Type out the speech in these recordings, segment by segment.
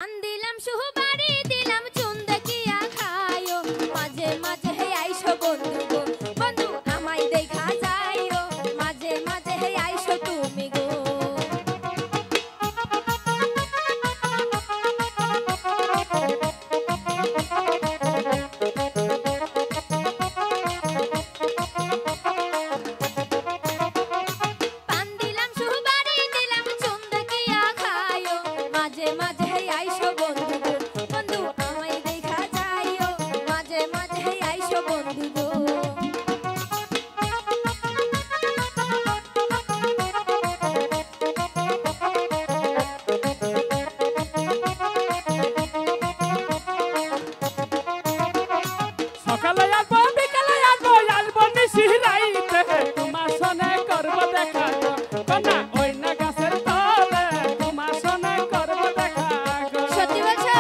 দিলাম সুবাড়ি দিলাম চুন দেখিয়া খায়ো মাঝে মাঝে হে আইসো বন্ধু গো বন্ধু আমায় দেখা যাইও মাঝে মাঝে হে আইসো তুমি গো পান দিলাম সুবাড়ি দিলাম চুন দেখিয়া খায়ো মাঝে মাঝে হে আইসো বন্ধু গো বন্ধু আমায় দেখা যাইও মাঝে মাঝে হে আইসো বন্ধু গো সকালে আসবো বিকালে আসবো আসবো নিশিরাইতে তোমার সনে করবো দেখা গো কন্যা ওই না গাছের তলে তোমার সনে করবো দেখা গো সত্যি বলছো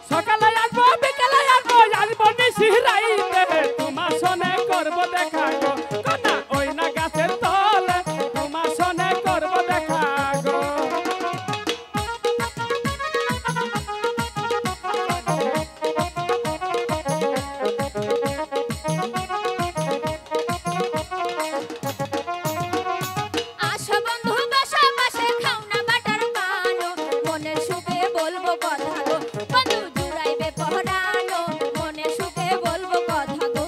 সকালে আসবো বিকালে আসবো আসবো নিশিরাইতে তোমার সনে করবো দেখা গো কন্যা ওই না গাছের তলে তোমার সনে করবো দেখা গো আসো বন্ধু বসো বসে খাও না বাটার পানো মনের সুখে বলবো কথা গো বন্ধু জুড়াইবে পহরানো মনের সুখে বলবো কথা গো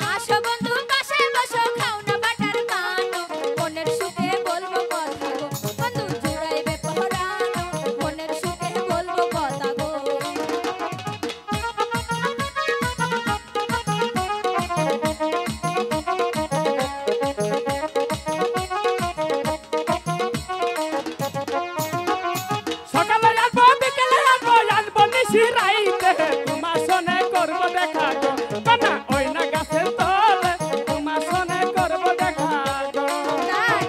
আসো বন্ধু বসে বসো খাও না বাটার পানো মনের সুখে বলবো কথা গো বন্ধু জুড়াইবে পহরানো মনের সুখে বলবো কথা গো সকালে আসবো বিকালে আসবো আসবো নিশিরাইতে তোমার সনে করবো দেখা গো কন্যা ওই না গাছের তলে তোমার সনে করবো দেখা গো তাই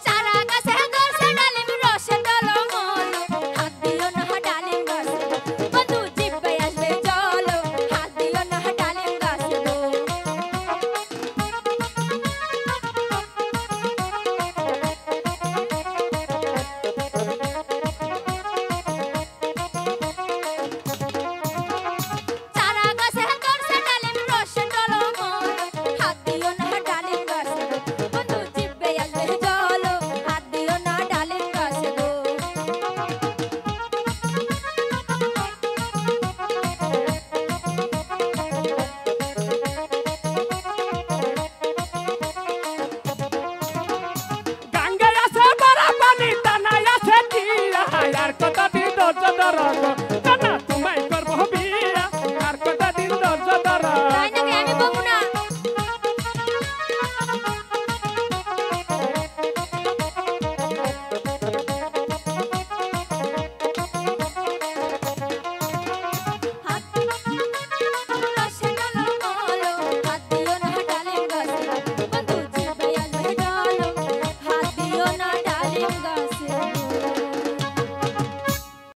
সারা গাছে ধরছে ডালিম রসে ডলো মলো হাত দিও না ডালিম গাছে বন্ধু জিব্বায় আসবে চলো হাত দিও না ডালিম গাছে গো সারা গাছে ধরছে ডালিম রসে ডলো মলো হাত দিও না ডালিম গাছে গো বন্ধু জিব্বায় আসবে চলো হাত দিও না ডালিম গাছে গো গাঙ্গায় আছে বড় পানি টানায় আছে টিয়া আর কত দি দরজ দরগ